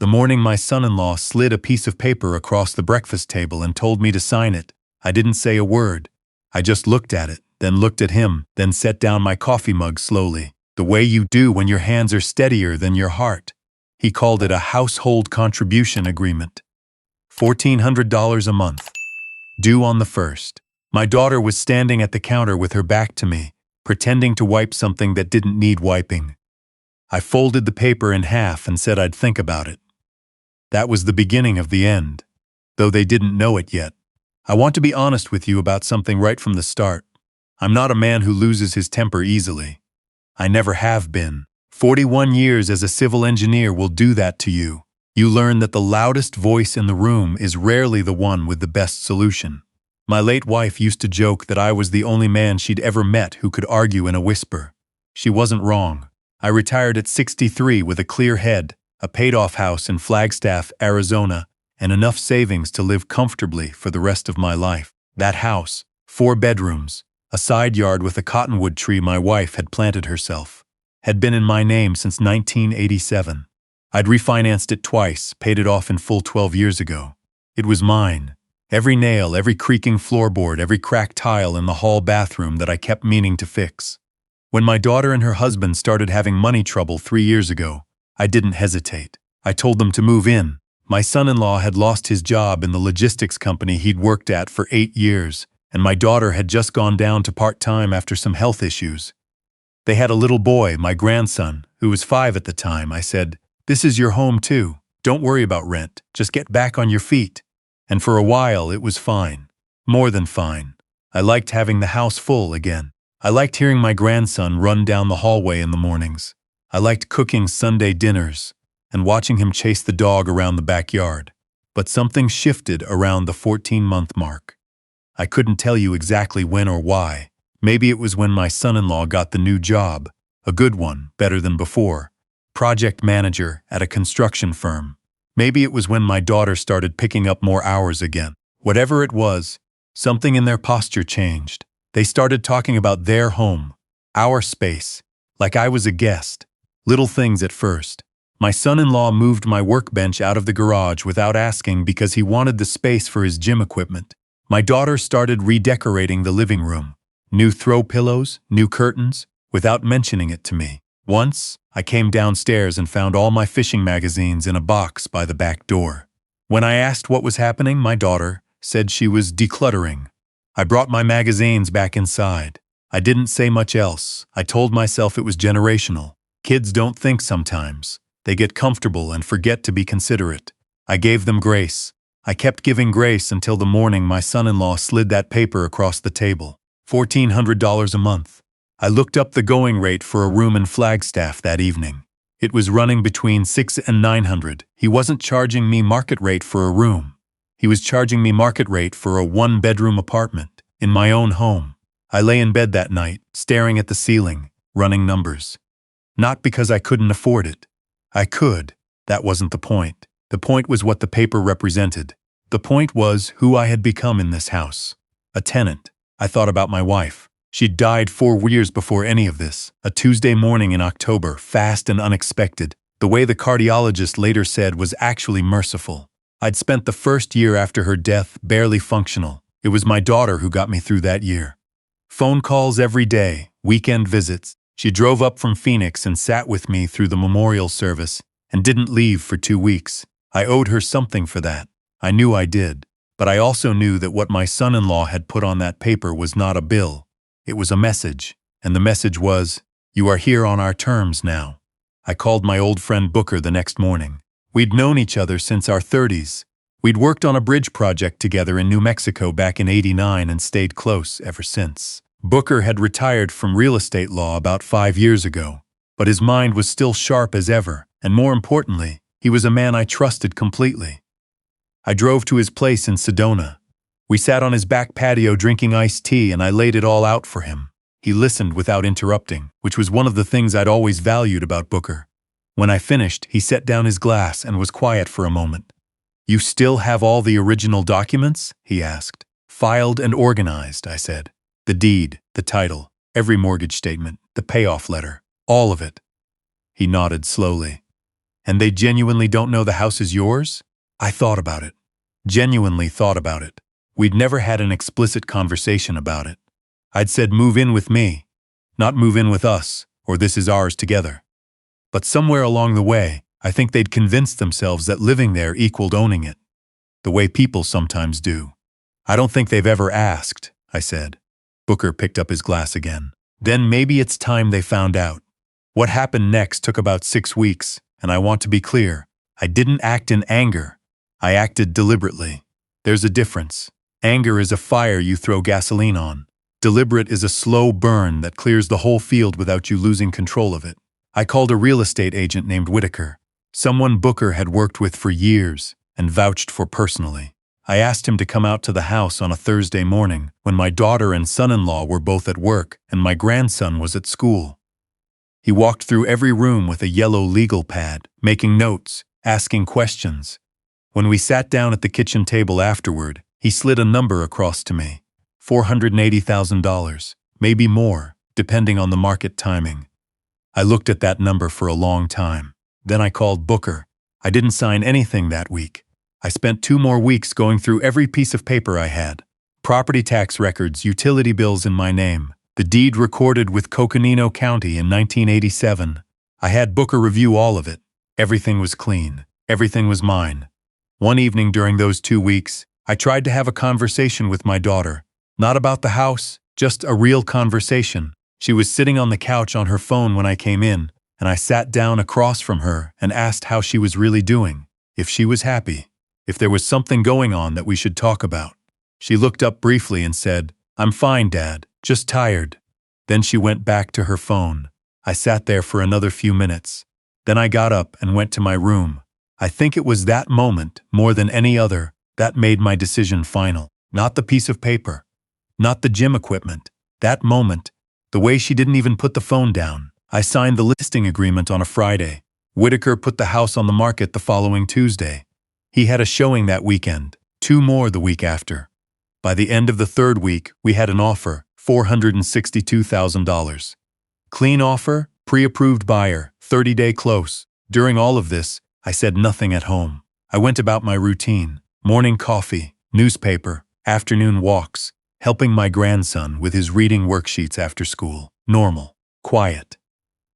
The morning my son-in-law slid a piece of paper across the breakfast table and told me to sign it, I didn't say a word. I just looked at it, then looked at him, then set down my coffee mug slowly, the way you do when your hands are steadier than your heart. He called it a household contribution agreement. $1,400 a month. Due on the 1st. My daughter was standing at the counter with her back to me, pretending to wipe something that didn't need wiping. I folded the paper in half and said I'd think about it. That was the beginning of the end, though they didn't know it yet. I want to be honest with you about something right from the start. I'm not a man who loses his temper easily. I never have been. 41 years as a civil engineer will do that to you. You learn that the loudest voice in the room is rarely the one with the best solution. My late wife used to joke that I was the only man she'd ever met who could argue in a whisper. She wasn't wrong. I retired at 63 with a clear head, a paid-off house in Flagstaff, Arizona, and enough savings to live comfortably for the rest of my life. That house, 4 bedrooms, a side yard with a cottonwood tree my wife had planted herself, had been in my name since 1987. I'd refinanced it twice, paid it off in full 12 years ago. It was mine. Every nail, every creaking floorboard, every cracked tile in the hall bathroom that I kept meaning to fix. When my daughter and her husband started having money trouble 3 years ago, I didn't hesitate. I told them to move in. My son-in-law had lost his job in the logistics company he'd worked at for 8 years, and my daughter had just gone down to part-time after some health issues. They had a little boy, my grandson, who was 5 at the time. I said, "This is your home too. Don't worry about rent. Just get back on your feet." And for a while it was fine. More than fine. I liked having the house full again. I liked hearing my grandson run down the hallway in the mornings. I liked cooking Sunday dinners and watching him chase the dog around the backyard. But something shifted around the 14-month mark. I couldn't tell you exactly when or why. Maybe it was when my son-in-law got the new job, a good one, better than before, project manager at a construction firm. Maybe it was when my daughter started picking up more hours again. Whatever it was, something in their posture changed. They started talking about their home, our space, like I was a guest. Little things at first. My son-in-law moved my workbench out of the garage without asking because he wanted the space for his gym equipment. My daughter started redecorating the living room. New throw pillows, new curtains, without mentioning it to me. Once, I came downstairs and found all my fishing magazines in a box by the back door. When I asked what was happening, my daughter said she was decluttering. I brought my magazines back inside. I didn't say much else. I told myself it was generational. Kids don't think sometimes. They get comfortable and forget to be considerate. I gave them grace. I kept giving grace until the morning my son-in-law slid that paper across the table. $1,400 a month. I looked up the going rate for a room in Flagstaff that evening. It was running between $600 and $900. He wasn't charging me market rate for a room. He was charging me market rate for a 1-bedroom apartment in my own home. I lay in bed that night, staring at the ceiling, running numbers. Not because I couldn't afford it. I could. That wasn't the point. The point was what the paper represented. The point was who I had become in this house. A tenant. I thought about my wife. She'd died 4 years before any of this. A Tuesday morning in October, fast and unexpected. The way the cardiologist later said was actually merciful. I'd spent the first year after her death barely functional. It was my daughter who got me through that year. Phone calls every day, weekend visits. She drove up from Phoenix and sat with me through the memorial service and didn't leave for 2 weeks. I owed her something for that. I knew I did. But I also knew that what my son-in-law had put on that paper was not a bill. It was a message. And the message was, "You are here on our terms now." I called my old friend Booker the next morning. We'd known each other since our 30s. We'd worked on a bridge project together in New Mexico back in '89 and stayed close ever since. Booker had retired from real estate law about 5 years ago, but his mind was still sharp as ever, and more importantly, he was a man I trusted completely. I drove to his place in Sedona. We sat on his back patio drinking iced tea and I laid it all out for him. He listened without interrupting, which was one of the things I'd always valued about Booker. When I finished, he set down his glass and was quiet for a moment. "You still have all the original documents?" he asked. "Filed and organized," I said. "The deed, the title, every mortgage statement, the payoff letter, all of it." He nodded slowly. And they genuinely don't know the house is yours? I thought about it. Genuinely thought about it. We'd never had an explicit conversation about it. I'd said move in with me, not move in with us, or this is ours together. But somewhere along the way, I think they'd convinced themselves that living there equaled owning it. The way people sometimes do. I don't think they've ever asked, I said. Booker picked up his glass again. Then maybe it's time they found out. What happened next took about 6 weeks, and I want to be clear. I didn't act in anger. I acted deliberately. There's a difference. Anger is a fire you throw gasoline on. Deliberate is a slow burn that clears the whole field without you losing control of it. I called a real estate agent named Whitaker, someone Booker had worked with for years and vouched for personally. I asked him to come out to the house on a Thursday morning when my daughter and son-in-law were both at work and my grandson was at school. He walked through every room with a yellow legal pad, making notes, asking questions. When we sat down at the kitchen table afterward, he slid a number across to me. $480,000, maybe more, depending on the market timing. I looked at that number for a long time. Then I called Booker. I didn't sign anything that week. I spent 2 more weeks going through every piece of paper I had. Property tax records, utility bills in my name, the deed recorded with Coconino County in 1987. I had Booker review all of it. Everything was clean. Everything was mine. One evening during those 2 weeks, I tried to have a conversation with my daughter. Not about the house, just a real conversation. She was sitting on the couch on her phone when I came in, and I sat down across from her and asked how she was really doing, if she was happy, if there was something going on that we should talk about. She looked up briefly and said, "I'm fine, Dad, just tired." Then she went back to her phone. I sat there for another few minutes. Then I got up and went to my room. I think it was that moment, more than any other, that made my decision final. Not the piece of paper. Not the gym equipment. That moment. The way she didn't even put the phone down. I signed the listing agreement on a Friday. Whitaker put the house on the market the following Tuesday. He had a showing that weekend, 2 more the week after. By the end of the 3rd week, we had an offer, $462,000. Clean offer, pre-approved buyer, 30-day close. During all of this, I said nothing at home. I went about my routine, morning coffee, newspaper, afternoon walks, helping my grandson with his reading worksheets after school. Normal, quiet.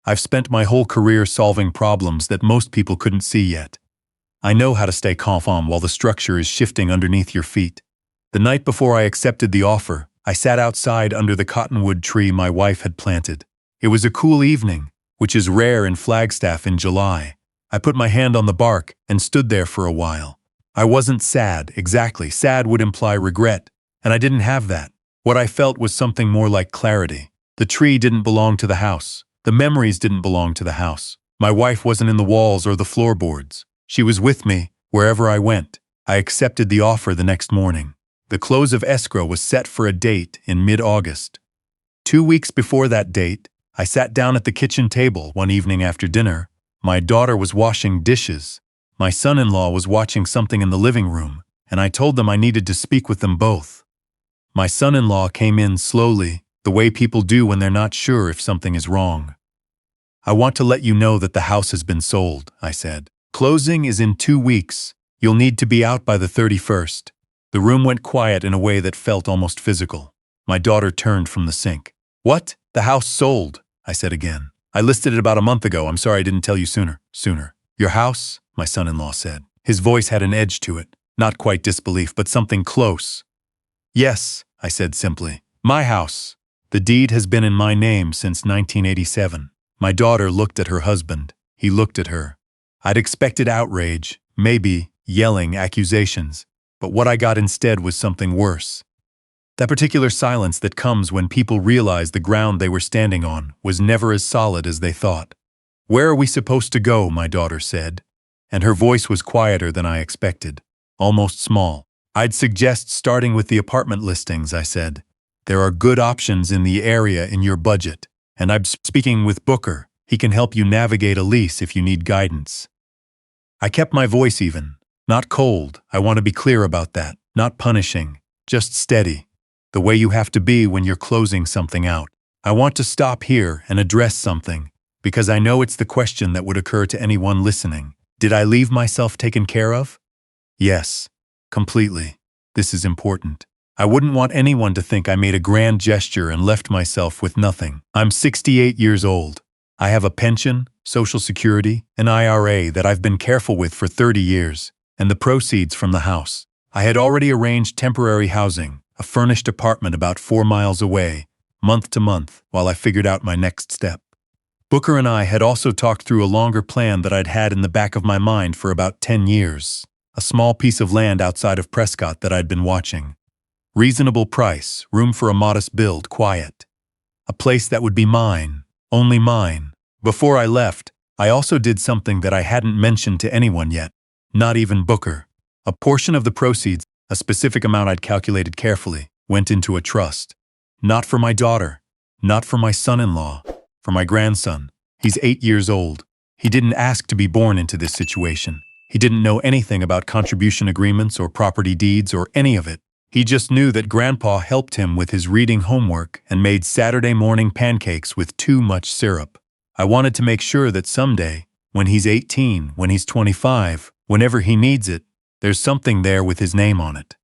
I've spent my whole career solving problems that most people couldn't see yet. I know how to stay calm while the structure is shifting underneath your feet. The night before I accepted the offer, I sat outside under the cottonwood tree my wife had planted. It was a cool evening, which is rare in Flagstaff in July. I put my hand on the bark and stood there for a while. I wasn't sad, exactly. Sad would imply regret, and I didn't have that. What I felt was something more like clarity. The tree didn't belong to the house. The memories didn't belong to the house. My wife wasn't in the walls or the floorboards. She was with me wherever I went. I accepted the offer the next morning. The close of escrow was set for a date in mid-August. 2 weeks before that date, I sat down at the kitchen table one evening after dinner. My daughter was washing dishes. My son-in-law was watching something in the living room, and I told them I needed to speak with them both. My son-in-law came in slowly, the way people do when they're not sure if something is wrong. "I want to let you know that the house has been sold," I said. "Closing is in 2 weeks. You'll need to be out by the 31st. The room went quiet in a way that felt almost physical. My daughter turned from the sink. "What? The house sold?" I said again. "I listed it about a month ago. I'm sorry I didn't tell you sooner." "Sooner? Your house?" my son-in-law said. His voice had an edge to it. Not quite disbelief, but something close. "Yes," I said simply. "My house. The deed has been in my name since 1987. My daughter looked at her husband. He looked at her. I'd expected outrage, maybe yelling accusations, but what I got instead was something worse. That particular silence that comes when people realize the ground they were standing on was never as solid as they thought. "Where are we supposed to go?" my daughter said, and her voice was quieter than I expected, almost small. "I'd suggest starting with the apartment listings," I said. "There are good options in the area in your budget, and I'm speaking with Booker. He can help you navigate a lease if you need guidance." I kept my voice even. Not cold, I want to be clear about that. Not punishing, just steady. The way you have to be when you're closing something out. "I want to stop here and address something, because I know it's the question that would occur to anyone listening. Did I leave myself taken care of? Yes, completely. This is important. I wouldn't want anyone to think I made a grand gesture and left myself with nothing. I'm 68 years old. I have a pension, Social Security, an IRA that I've been careful with for 30 years, and the proceeds from the house. I had already arranged temporary housing, a furnished apartment about 4 miles away, month to month, while I figured out my next step. Booker and I had also talked through a longer plan that I'd had in the back of my mind for about 10 years. A small piece of land outside of Prescott that I'd been watching. Reasonable price, room for a modest build, quiet. A place that would be mine, only mine. Before I left, I also did something that I hadn't mentioned to anyone yet, not even Booker. A portion of the proceeds, a specific amount I'd calculated carefully, went into a trust. Not for my daughter, not for my son-in-law, for my grandson. He's 8 years old. He didn't ask to be born into this situation. He didn't know anything about contribution agreements or property deeds or any of it. He just knew that Grandpa helped him with his reading homework and made Saturday morning pancakes with too much syrup. I wanted to make sure that someday, when he's 18, when he's 25, whenever he needs it, there's something there with his name on it.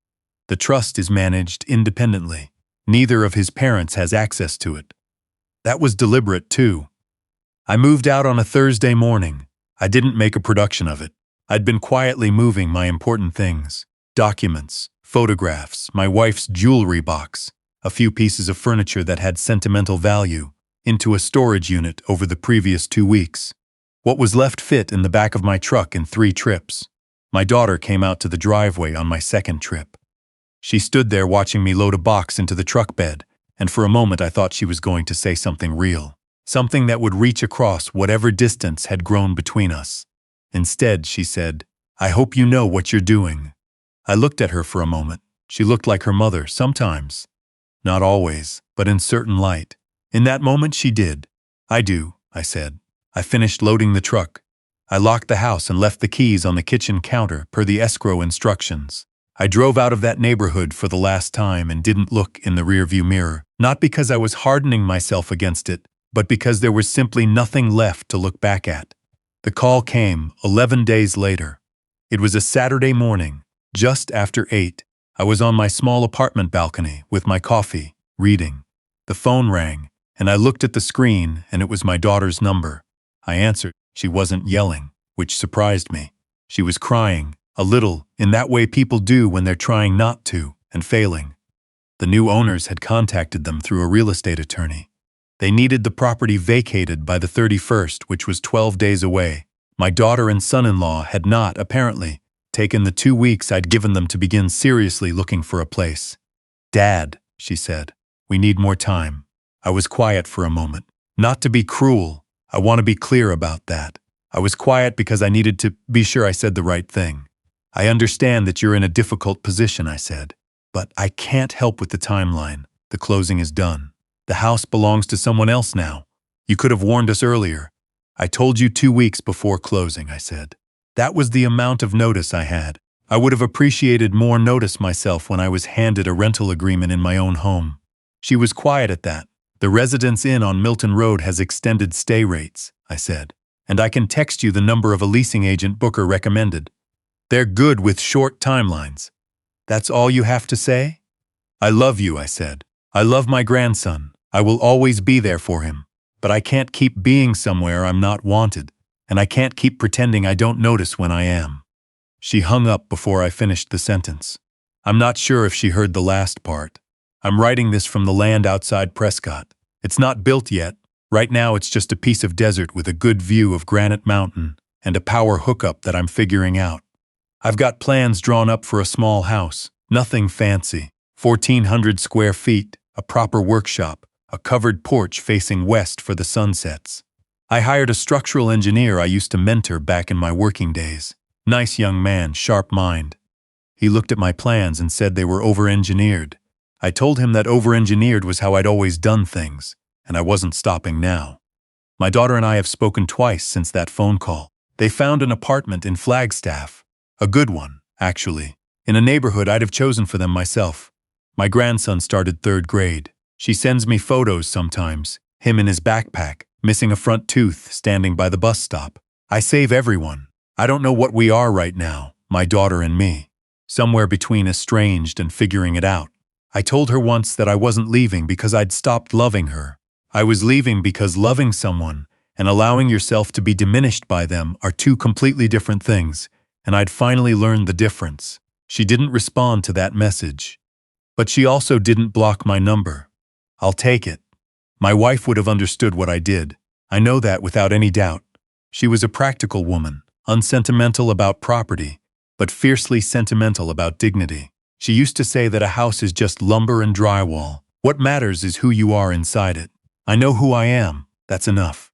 The trust is managed independently. Neither of his parents has access to it. That was deliberate, too. I moved out on a Thursday morning. I didn't make a production of it. I'd been quietly moving my important things, documents, photographs, my wife's jewelry box, a few pieces of furniture that had sentimental value, into a storage unit over the previous 2 weeks. What was left fit in the back of my truck in 3 trips. My daughter came out to the driveway on my second trip. She stood there watching me load a box into the truck bed, and for a moment I thought she was going to say something real, something that would reach across whatever distance had grown between us. Instead, she said, "I hope you know what you're doing." I looked at her for a moment. She looked like her mother, sometimes. Not always, but in certain light. In that moment she did. "I do," I said. I finished loading the truck. I locked the house and left the keys on the kitchen counter per the escrow instructions. I drove out of that neighborhood for the last time and didn't look in the rearview mirror, not because I was hardening myself against it, but because there was simply nothing left to look back at. The call came 11 days later. It was a Saturday morning, just after 8. I was on my small apartment balcony with my coffee, reading. The phone rang, and I looked at the screen, and it was my daughter's number. I answered. She wasn't yelling, which surprised me. She was crying, a little, in that way people do when they're trying not to, and failing. The new owners had contacted them through a real estate attorney. They needed the property vacated by the 31st, which was 12 days away. My daughter and son-in-law had not, apparently, taken the 2 weeks I'd given them to begin seriously looking for a place. "Dad," she said, "we need more time." I was quiet for a moment. Not to be cruel. I want to be clear about that. I was quiet because I needed to be sure I said the right thing. "I understand that you're in a difficult position," I said, "but I can't help with the timeline. The closing is done. The house belongs to someone else now. You could have warned us earlier. I told you 2 weeks before closing," I said. That was the amount of notice I had. I would have appreciated more notice myself when I was handed a rental agreement in my own home. She was quiet at that. "The Residence Inn on Milton Road has extended stay rates," I said, "and I can text you the number of a leasing agent Booker recommended. They're good with short timelines." "That's all you have to say?" "I love you," I said. "I love my grandson. I will always be there for him. But I can't keep being somewhere I'm not wanted, and I can't keep pretending I don't notice when I am." She hung up before I finished the sentence. I'm not sure if she heard the last part. I'm writing this from the land outside Prescott. It's not built yet. Right now it's just a piece of desert with a good view of Granite Mountain and a power hookup that I'm figuring out. I've got plans drawn up for a small house, nothing fancy, 1,400 square feet, a proper workshop, a covered porch facing west for the sunsets. I hired a structural engineer I used to mentor back in my working days. Nice young man, sharp mind. He looked at my plans and said they were over-engineered. I told him that over-engineered was how I'd always done things, and I wasn't stopping now. My daughter and I have spoken twice since that phone call. They found an apartment in Flagstaff. A good one, actually, in a neighborhood I'd have chosen for them myself. My grandson started 3rd grade. She sends me photos sometimes, him in his backpack, missing a front tooth, standing by the bus stop. I save everyone. I don't know what we are right now, my daughter and me. Somewhere between estranged and figuring it out. I told her once that I wasn't leaving because I'd stopped loving her. I was leaving because loving someone and allowing yourself to be diminished by them are two completely different things, and I'd finally learned the difference. She didn't respond to that message. But she also didn't block my number. I'll take it. My wife would have understood what I did. I know that without any doubt. She was a practical woman, unsentimental about property, but fiercely sentimental about dignity. She used to say that a house is just lumber and drywall. What matters is who you are inside it. I know who I am. That's enough.